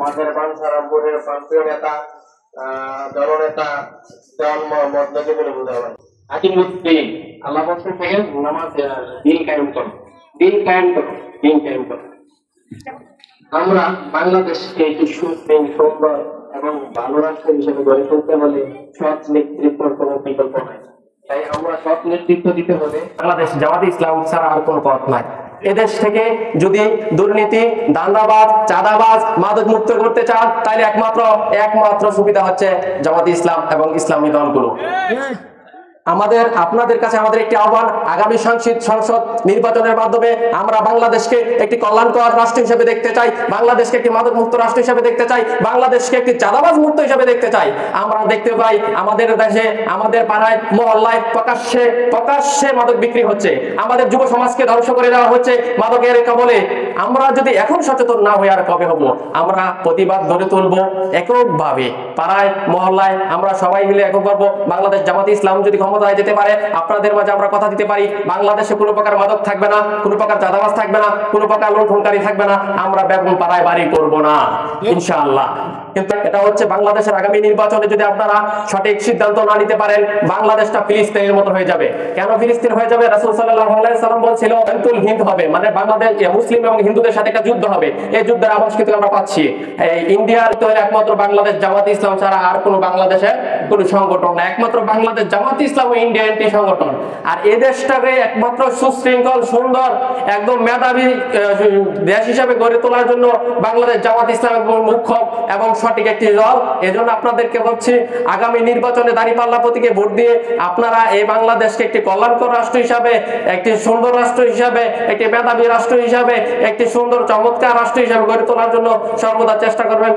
আমাদের বাঞ্ছারামপুরের প্রান্তীয় নেতা দলনেতা জন মোহাম্মদ নজিবুল হুদা ভাই। আকিমুদ্দিন আল্লাহ পক্ষ থেকে নামাজ দিন কায়েম করো, দিন কায়েম করো, দিন কায়েম করো। আমরা বাংলাদেশকে একটি সুস্থির, সুন্দর এবং ভালো রাষ্ট্র হিসেবে গড়ে তুলতে হলে সৎ নেতৃত্বের কোনো বিকল্প নাই। তাই আমরা সৎ নেতৃত্ব দিতে হলে বাংলাদেশ জামাতে ইসলাম ছাড়া আর কোনো পথ নাই। এদেশ থেকে যদি দুর্নীতি, দান্দাবাজ, চাঁদাবাজ, মাদক মুক্ত করতে চান তাহলে একমাত্র সুবিধা হচ্ছে জামাতে ইসলাম এবং ইসলামী দলগুলো। আপনাদের কাছে আমাদের একটি আহ্বান, আগামী সংসদ নির্বাচনের মাধ্যমে আমরা বাংলাদেশকে একটি কল্যাণকর রাষ্ট্র হিসেবে দেখতে চাই, বাংলাদেশকে একটি মাদক মুক্ত রাষ্ট্র হিসেবে দেখতে চাই, বাংলাদেশকে একটি চাঁদাবাজ মুক্ত হিসেবে দেখতে চাই। আমরা দেখতে পাই আমাদের দেশে, আমাদের পাড়ায়, মহল্লায় প্রকাশ্যে মাদক বিক্রি হচ্ছে, আমাদের যুব সমাজকে ধ্বংস করে দেওয়া হচ্ছে মাদকের কবলে। আমরা যদি এখন সচেতন না হই আর কবে হব? আমরা প্রতিবাদ গড়ে তুলবো এককভাবে, পাড়ায় মহল্লায় আমরা সবাই মিলে এককভাবে। বাংলাদেশ জামাতে ইসলাম যদি ক্ষমতায় যেতে পারে, আপনাদের মাঝে আমরা কথা দিতে পারি, বাংলাদেশে কোনো প্রকার মাদক থাকবে না, কোনো প্রকার চাঁদাবাজ থাকবে না, কোনো প্রকার লুণ্ঠনকারী থাকবে না, আমরা বেগম পাড়ায় বাড়ি করবো না ইনশাআল্লাহ। কিন্তু এটা হচ্ছে বাংলাদেশের আগামী নির্বাচনে যদি আপনারা সঠিক সিদ্ধান্ত না নিতে পারেন, বাংলাদেশটা ফিলিস্তিনের মতো হয়ে যাবে। কেন ফিলিস্তিন হয়ে যাবে? রাসূল সাল্লাল্লাহু আলাইহি সাল্লাম বলছিল আনতুল হিন্দ হবে, মানে বাংলাদেশ মুসলিম এবং হিন্দুদের সাথে একটা যুদ্ধ হবে। এই যুদ্ধের আভাস কিন্তু আমরা পাচ্ছি। এই ইন্ডিয়ার তো একমাত্র বাংলাদেশ জামাতে ইসলাম ছাড়া আর কোনো বাংলাদেশের কোনো সংগঠন না, একমাত্র বাংলাদেশ জামাতে ইসলাম ও ইন্ডিয়া এন্টি সংগঠন। আর এই দেশটাকে একমাত্র সুশৃঙ্খল, সুন্দর, একদম মেধাবী দেশ হিসাবে গড়ে তোলার জন্য বাংলাদেশ জামাতে ইসলাম মুখ্য এবং সঠিক একটি দল। এজন্য আপনাদেরকে বলছি, আগামী নির্বাচনে দাঁড়িপাল্লা প্রতীকে ভোট দিয়ে আপনারা এই বাংলাদেশকে একটি কল্যাণকর রাষ্ট্র হিসাবে, একটি সুন্দর রাষ্ট্র হিসাবে, একটি মেধাবী রাষ্ট্র হিসাবে, একটি সুন্দর চমৎকার রাষ্ট্র হিসাবে গড়ে তোলার জন্য সর্বদা চেষ্টা করবেন।